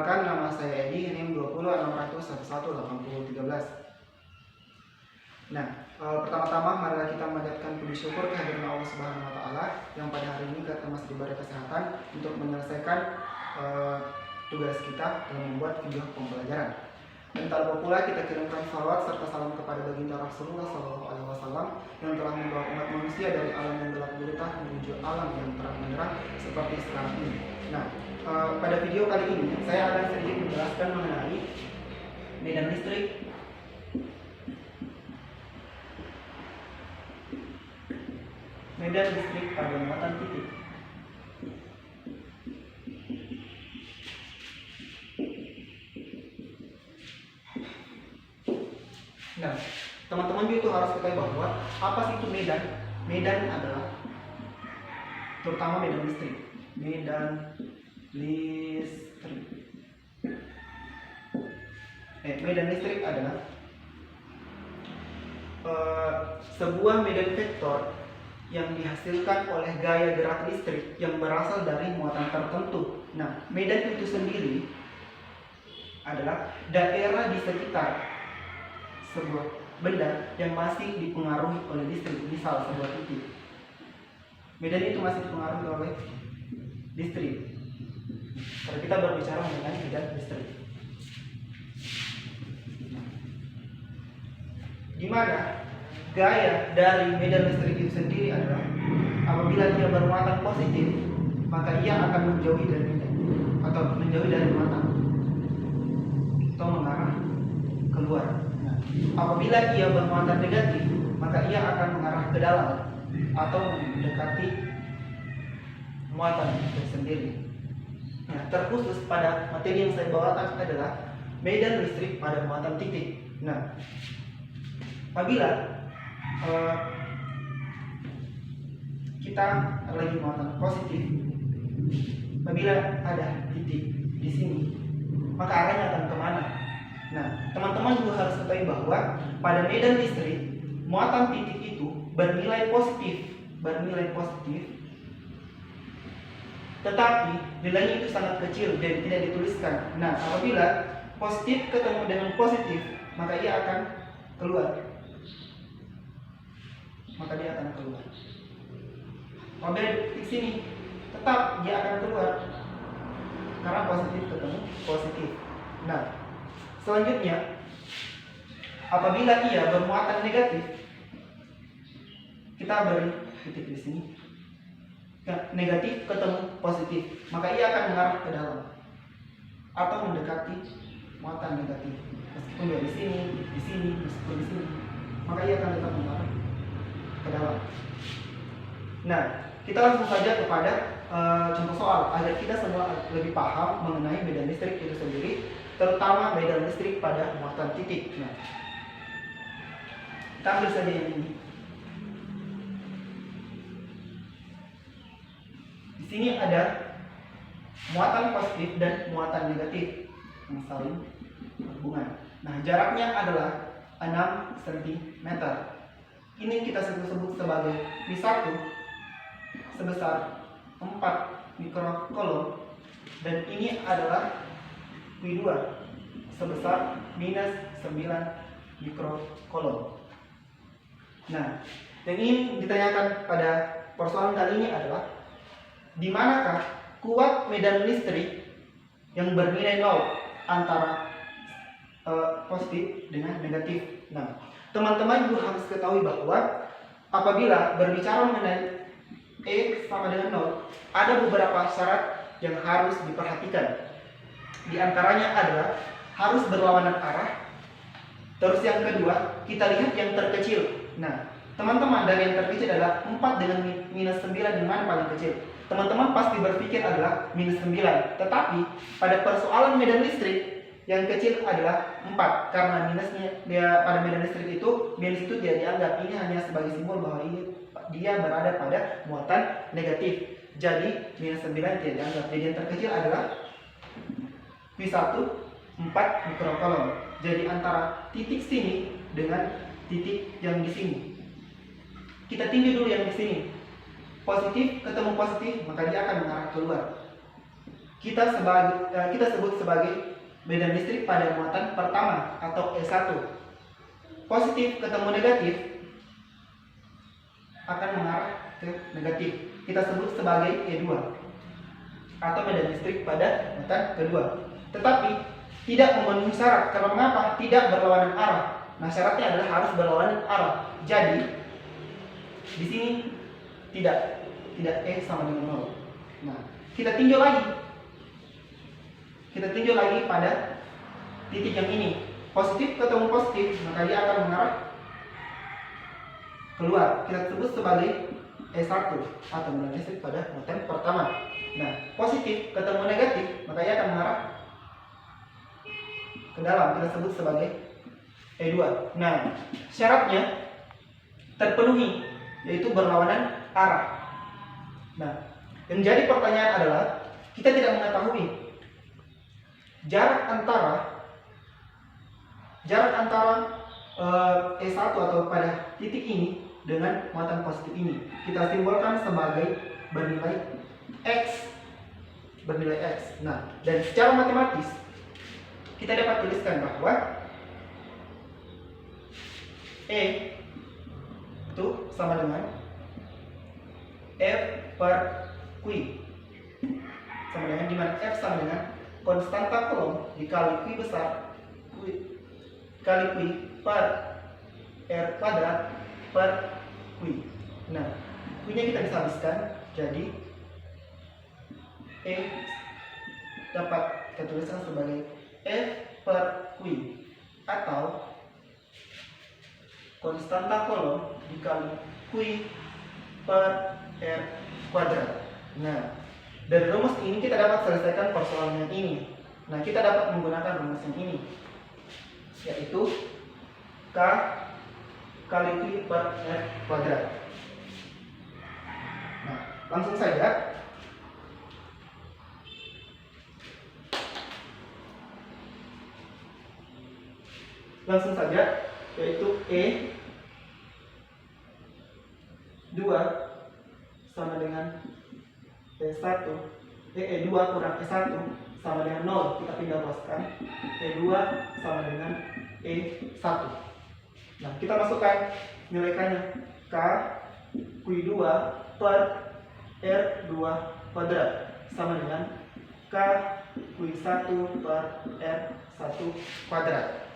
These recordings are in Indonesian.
Perkenalkan, nama saya Edi, NIM 2060118013. Pertama-tama marilah kita memanjatkan puji syukur kehadiran Allah Subhanahu wa Ta'ala yang pada hari ini kita masih diberi kesehatan untuk menyelesaikan tugas kita dalam membuat video pembelajaran. Dan tak lupa pula kita kirimkan salawat serta salam kepada baginda Rasulullah SAW yang telah membawa umat manusia dari alam yang gelap gulita menuju alam yang terang benderang seperti sekarang ini. Pada video kali ini saya akan sedikit menjelaskan mengenai medan listrik pada muatan titik. Teman-teman itu harus ketahui bahwa apa sih itu medan? Medan adalah terutama medan listrik. Medan listrik adalah sebuah medan vektor yang dihasilkan oleh gaya gerak listrik yang berasal dari muatan tertentu. Medan itu sendiri adalah daerah di sekitar sebuah benda yang masih dipengaruhi oleh listrik, misal sebuah titik. Medan itu masih dipengaruhi oleh listrik. Kalau kita berbicara mengenai medan listrik, di mana gaya dari medan listrik itu sendiri adalah apabila dia bermuatan positif, maka ia akan menjauhi dari medan atau menjauhi dari muatan atau mengarah keluar. Apabila ia bermuatan negatif, maka ia akan mengarah ke dalam atau mendekati muatan itu sendiri. Terkhusus pada materi yang saya bawakan adalah medan listrik pada muatan titik. Apabila kita lagi muatan positif, apabila ada titik di sini, maka arahnya akan kemana? Teman-teman juga harus ketahui bahwa pada medan listrik muatan titik itu bernilai positif, tetapi nilainya itu sangat kecil dan tidak dituliskan. Apabila positif ketemu dengan positif, maka ia akan keluar. Apabila di sini tetap dia akan keluar karena positif ketemu positif. Selanjutnya, apabila ia bermuatan negatif, kita beri titik di sini. Negatif ketemu positif, maka ia akan mengarah ke dalam atau mendekati muatan negatif. Meskipun dari sini, meskipun di sini, maka ia akan tetap mengarah ke dalam. Kita langsung saja kepada contoh soal agar kita semua lebih paham mengenai medan listrik itu sendiri, terutama medan listrik pada muatan titik. Kita ambil saja yang ini. Di sini ada muatan positif dan muatan negatif yang saling berhubungan. Jaraknya adalah 6 cm. Ini kita sebut sebagai V1 sebesar 4 mikrocoulomb, dan ini adalah V2 sebesar minus 9 mikrocoulomb. Dan ini ditanyakan pada persoalan kali ini adalah di manakah kuat medan listrik yang bernilai 0 antara positif dengan negatif. Teman-teman juga harus ketahui bahwa apabila berbicara mengenai E sama dengan 0, ada beberapa syarat yang harus diperhatikan. Di antaranya adalah harus berlawanan arah. Terus yang kedua, kita lihat yang terkecil. Teman-teman, dari yang terkecil adalah 4 dengan minus 9, yang mana paling kecil? Teman-teman pasti berpikir adalah minus 9. Tetapi pada persoalan medan listrik, yang kecil adalah 4, karena minusnya pada medan listrik itu, minus itu tidak dianggap. Ini hanya sebagai simbol bahwa dia berada pada muatan negatif. Jadi minus 9 tidak dianggap. Jadi yang terkecil adalah V1 4 mikrocoulomb. Jadi antara titik sini dengan titik yang di sini. Kita tinjau dulu yang di sini. Positif ketemu positif, maka dia akan mengarah keluar. kita sebut sebagai medan listrik pada muatan pertama atau E1. Positif ketemu negatif akan mengarah ke negatif. Kita sebut sebagai E2 atau medan listrik pada muatan kedua. Tetapi tidak memenuhi syarat. Karena mengapa? Tidak berlawanan arah. Nah, syaratnya adalah harus berlawanan arah. Jadi di sini tidak E sama dengan 0. Nah, kita tinjau lagi pada titik yang ini. Positif ketemu positif, maka dia akan mengarah keluar. Kita sebut sebagai E1 atau medan listrik pada muatan pertama. Nah, positif ketemu negatif, maka dia akan mengarah ke dalam. Kita sebut sebagai E2. Nah, syaratnya terpenuhi, yaitu berlawanan arah. Nah, yang jadi pertanyaan adalah kita tidak mengetahui jarak antara E1 atau pada titik ini dengan muatan positif ini. Kita simbolkan sebagai bernilai X. Nah, dan secara matematis kita dapat tuliskan bahwa E itu sama dengan F per Q. Sama dengan dimana F sama dengan konstanta Coulomb dikali Q besar kali Q per R kuadrat per Q. Nah, Q-nya kita bisa habiskan, jadi E dapat kita tuliskan sebagai F per Q atau konstanta Coulomb dikali Q per R kuadrat. Nah, dari rumus ini kita dapat selesaikan persoalan yang ini. Nah, kita dapat menggunakan rumus yang ini, yaitu K kali Q per R kuadrat. Nah, langsung saja yaitu E2 sama dengan E1, E2 kurang E1 sama dengan 0. Kita pindah ruaskan. E2 sama dengan E1. Nah, kita masukkan nilai K-nya. K Q2 per R2 kuadrat sama dengan K Q1 per R1 kuadrat.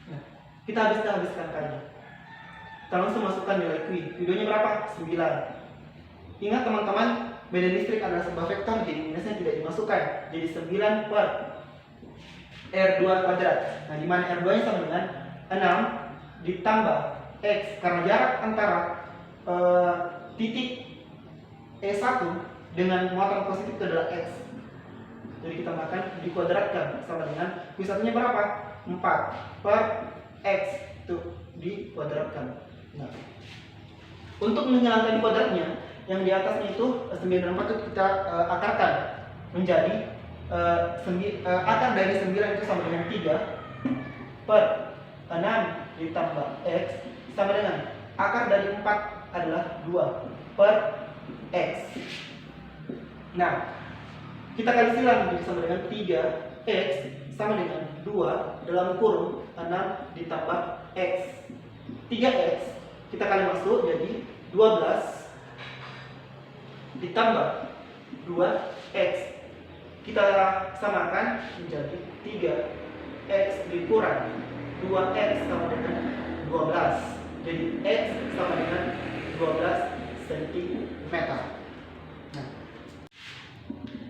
Nah, kita habiskan K-nya. Kita langsung masukkan nilai Q. Q2-nya berapa? 9. Ingat teman-teman, medan listrik adalah sebuah vektor, jadi minusnya tidak dimasukkan. Jadi 9 per R2 kuadrat. Nah, di mana R2-nya sama dengan 6 ditambah X. Karena jarak antara titik E1 dengan muatan positif itu adalah X. Jadi kita makan dikuadratkan sama dengan Q1-nya berapa? 4 per X itu dikuadratkan. Nah, untuk menghilangkan kuadratnya, yang di atasnya itu 94 itu kita akarkan menjadi akar dari 9 itu sama dengan 3 per 6 ditambah X sama dengan akar dari 4 adalah 2 per X. Nah, kita kali silang jadi sama dengan 3X sama dengan 2 dalam kurung 6 ditambah X. 3X kita kali masuk jadi 12 ditambah 2X. Kita samakan menjadi 3X dikurang 2X sama dengan 12. Jadi X sama dengan 12 cm.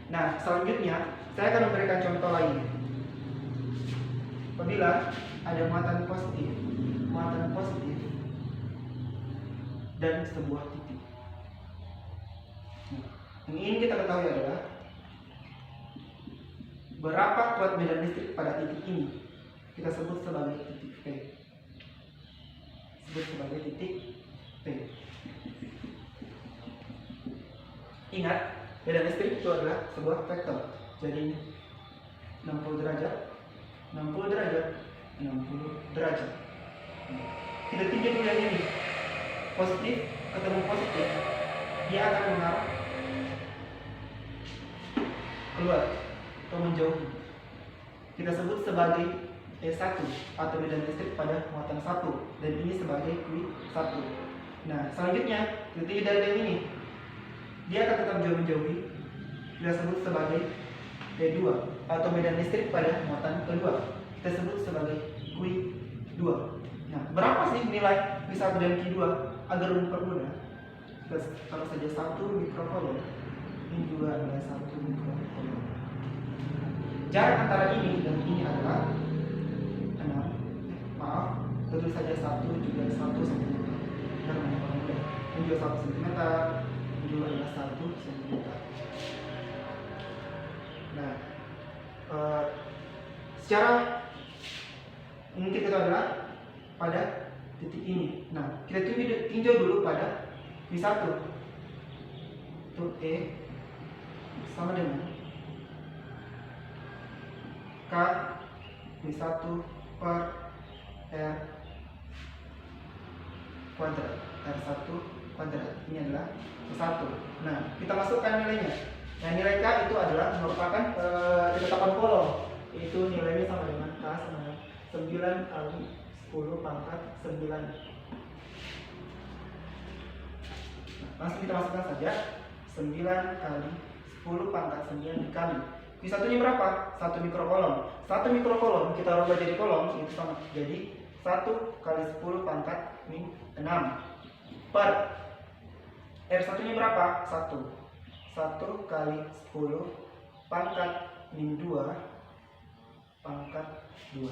Nah, selanjutnya saya akan memberikan contoh lain. Apabila ada muatan positif dan sebuah titik. Yang ingin kita ketahui adalah berapa kuat medan listrik pada titik ini. Kita sebut sebagai titik P. Ingat, medan listrik itu adalah sebuah vektor. Jadi 60 derajat, 60 derajat, 60 derajat. Kita tinjau dulu yang ini. Positif ketemu positif, dia akan mengarah keluar atau menjauhi. Kita sebut sebagai E1 atau medan listrik pada muatan 1, dan ini sebagai Q1. Nah, selanjutnya titik dari ini dia akan tetap jauh menjauhi. Kita sebut sebagai E2 atau medan listrik pada muatan kedua. Kita sebut sebagai Q2. Nah, berapa sih nilai Q1 dan Q2 agar mempermudah? Kita taruh saja 1 mikrocoulomb. Ini juga adalah 1 mikrocoulomb. Jarak antara ini dan ini adalah 6. Maaf, tentu saja 1 juga 1 cm. Karena mempermudah. Ini juga 1 cm. Ini juga adalah 1 cm. Nah, secara mungkin itu adalah pada titik ini. Nah, kita tinjau dulu pada Q1. Itu E sama dengan K Q1 per R kuadrat. R1 kuadrat. Ini adalah Q1. Nah, kita masukkan nilainya. Nah, nilai K itu adalah merupakan ketetapan kolom, yaitu nilainya sama dengan K sama dengan 9 kali 10 pangkat 9. Langsung kita masukkan saja 9 kali 10 pangkat 9 dikali Q1 nya berapa? 1 mikrocoulomb. 1 mikrocoulomb kita rubah jadi kolom, itu sama. Jadi 1 kali 10 pangkat min 6 per R1 nya berapa? 1 kali 10 pangkat min 2 pangkat 2.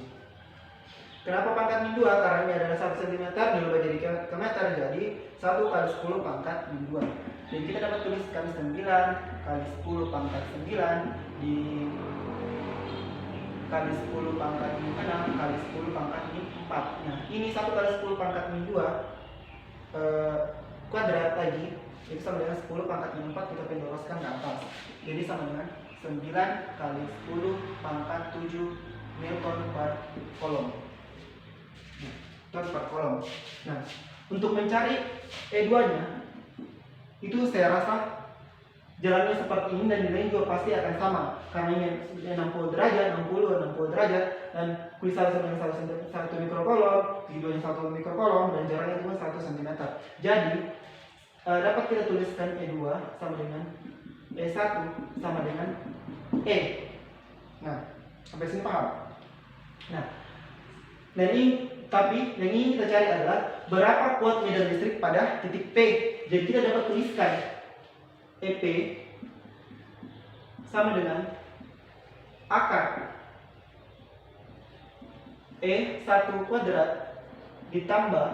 Kenapa pangkat min 2? Karena ini adalah 1 cm dirubah jadi ke meter, jadi 1 kali 10 pangkat min 2. Jadi kita dapat tuliskan 9 kali 10 pangkat 9 di kali 10 pangkat min 6 kali 10 pangkat min 4. Nah, ini 1 kali 10 pangkat min 2 kuadrat lagi, itu sama dengan 10 pangkat min 4, kita pendoroskan ke atas. Jadi sama dengan 9 kali 10 pangkat 7 Newton per kolom. Newton per kolom. Nah, untuk mencari E2 nya itu saya rasa jalannya seperti ini, dan nilainya juga pasti akan sama karena ini 60 derajat, 60 derajat, dan Q1 sama dengan 1 mikrocoulomb, Q2 nya 1 mikrocoulomb, dan jaraknya cuma 1 cm. Jadi dapat kita tuliskan E2 sama dengan E1 sama dengan E. Nah, sampai sini paham? Nah, tapi yang ingin kita cari adalah berapa kuat medan listrik pada titik P. Jadi kita dapat tuliskan EP sama dengan akar E1 kuadrat ditambah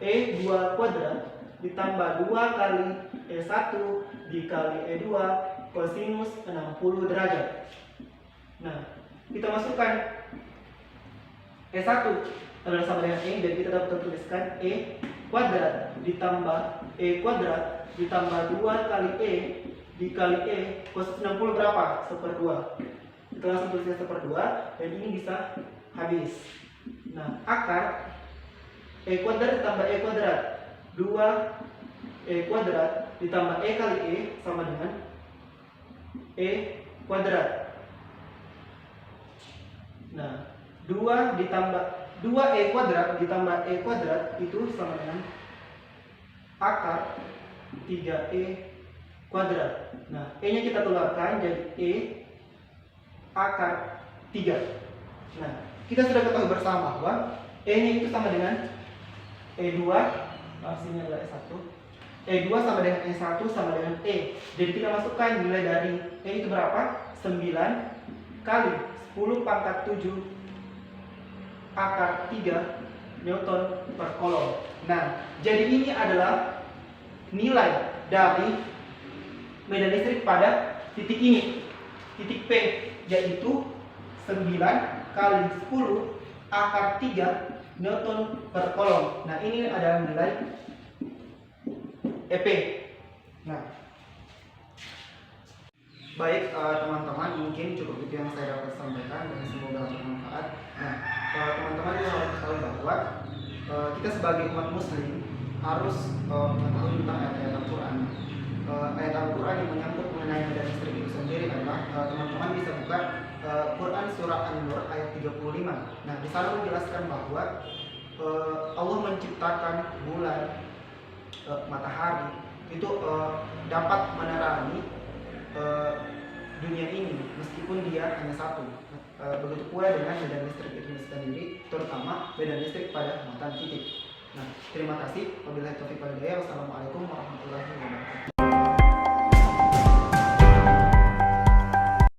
E2 kuadrat ditambah 2 kali E1 dikali E2 kosinus 60 derajat. Nah, kita masukkan E1 adalah sama dengan E, dan kita dapat tuliskan E kuadrat ditambah E kuadrat ditambah 2 kali E dikali E kosinus 60 berapa? 1/2. Kita langsung tuliskan 1/2, dan ini bisa habis. Nah, akar E kuadrat ditambah E kuadrat 2 E kuadrat ditambah E kali E sama dengan E kuadrat. Nah, 2 ditambah 2E kuadrat ditambah E kuadrat itu sama dengan akar 3E kuadrat. Nah, E nya kita keluarkan jadi E akar 3. Nah, kita sudah ketahui bersama bahwa E nya itu sama dengan E2, hasilnya adalah E1. E2 sama dengan E1 sama dengan E. Jadi kita masukkan nilai dari E itu berapa? 9 kali 10 pangkat 7 akar 3 Newton per kolom. Nah, jadi ini adalah nilai dari medan listrik pada titik ini, titik P, yaitu 9 kali 10 akar 3 Newton per kolom. Nah, ini adalah nilai EP. Nah, baik teman-teman, mungkin cukup itu yang saya dapat sampaikan, dan semoga bermanfaat. Nah, teman-teman juga harus tahu bahwa kita sebagai umat muslim harus mengetahui tentang ayat-ayat Al-Quran. ayat Al-Quran yang menyangkut mengenai medan listrik itu sendiri adalah teman-teman bisa buka Quran surah An-Nur ayat 35. Nah, di sana menjelaskan bahwa Allah menciptakan bulan, matahari itu dapat menerangi dunia ini meskipun dia hanya satu. Begitu pula dengan medan listrik itu sendiri, terutama medan listrik pada muatan titik. Nah, terima kasih. Wabillahi taufiq wal hidayah. Wassalamualaikum warahmatullahi wabarakatuh.